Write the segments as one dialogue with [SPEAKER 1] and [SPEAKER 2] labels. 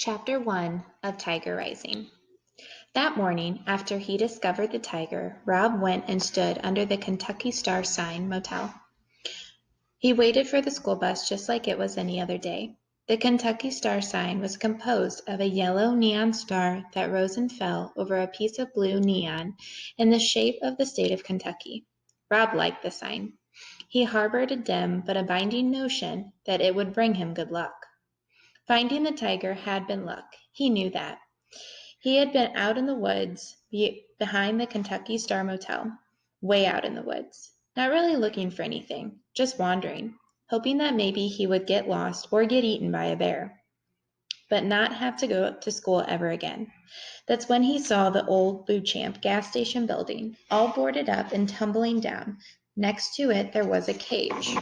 [SPEAKER 1] Chapter 1 of Tiger Rising. That morning, after he discovered the tiger, Rob went and stood under the Kentucky Star Sign Motel. He waited for the school bus just like it was any other day. The Kentucky Star Sign was composed of a yellow neon star that rose and fell over a piece of blue neon in the shape of the state of Kentucky. Rob liked the sign. He harbored a dim but abiding notion that it would bring him good luck. Finding the tiger had been luck. He knew that. He had been out in the woods behind the Kentucky Star Motel, way out in the woods, not really looking for anything, just wandering, hoping that maybe he would get lost or get eaten by a bear, but not have to go to school ever again. That's when he saw the old Blue Champ gas station building, all boarded up and tumbling down. Next to it, there was a cage.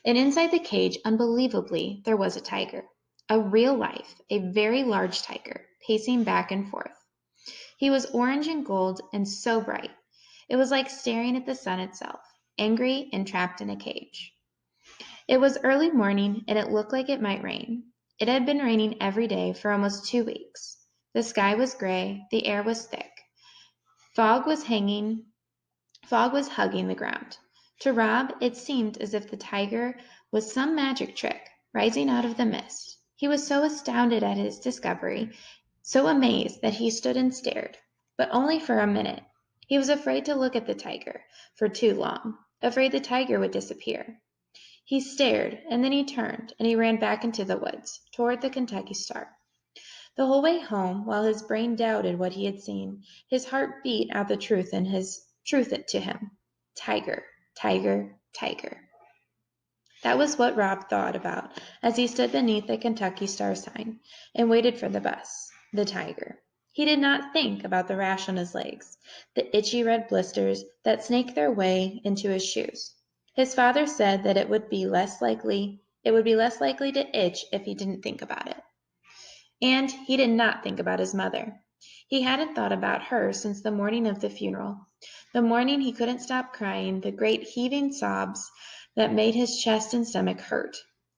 [SPEAKER 1] And inside the cage, unbelievably, there was a tiger. A real life, a very large tiger, pacing back and forth. He was orange and gold and so bright. It was like staring at the sun itself, angry and trapped in a cage. It was early morning and it looked like it might rain. It had been raining every day for almost 2 weeks. The sky was gray, the air was thick. Fog was hugging the ground. To Rob, it seemed as if the tiger was some magic trick, rising out of the mist. He was so astounded at his discovery, so amazed that he stood and stared, but only for a minute. He was afraid to look at the tiger for too long, afraid the tiger would disappear. He stared, and then he turned, and he ran back into the woods, toward the Kentucky Star. The whole way home, while his brain doubted what he had seen, his heart beat out the truth to him. Tiger, tiger, tiger. That was what Rob thought about as he stood beneath the Kentucky Star sign and waited for the bus. The tiger. He did not think about the rash on his legs, the itchy red blisters that snaked their way into his shoes. His father said that it would be less likely to itch if he didn't think about it. And he did not think about his mother. He hadn't thought about her since the morning of the funeral. The morning he couldn't stop crying, the great heaving sobs that made his chest and stomach hurt.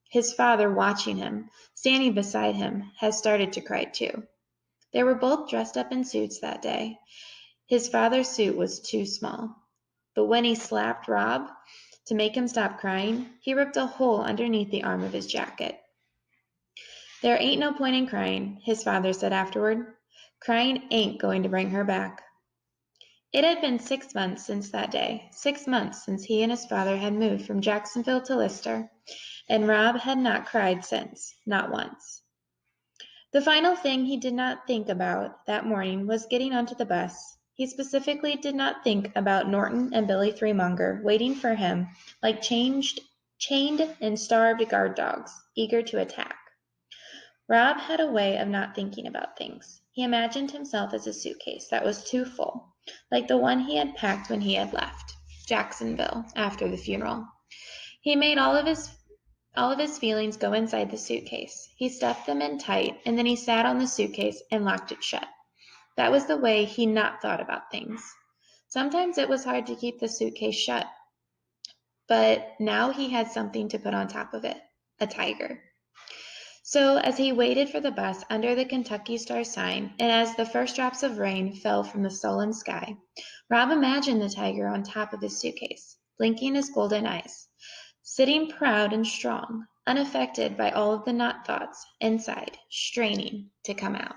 [SPEAKER 1] His father, watching him, standing beside him, had started to cry too. They were both dressed up in suits that day. His father's suit was too small. But when he slapped Rob to make him stop crying, he ripped a hole underneath the arm of his jacket. "There ain't no point in crying," his father said afterward. "Crying ain't going to bring her back." It had been 6 months since that day, 6 months since he and his father had moved from Jacksonville to Lister, and Rob had not cried since, not once. The final thing he did not think about that morning was getting onto the bus. He specifically did not think about Norton and Billy Threemonger waiting for him like chained and starved guard dogs, eager to attack. Rob had a way of not thinking about things. He imagined himself as a suitcase that was too full, like the one he had packed when he had left Jacksonville after the funeral. He made all of his feelings go inside the suitcase. He stuffed them in tight, and then he sat on the suitcase and locked it shut. That was the way he not thought about things. Sometimes it was hard to keep the suitcase shut, but now he had something to put on top of it, a tiger. So as he waited for the bus under the Kentucky Star sign, and as the first drops of rain fell from the sullen sky, Rob imagined the tiger on top of his suitcase, blinking his golden eyes, sitting proud and strong, unaffected by all of the not thoughts inside, straining to come out.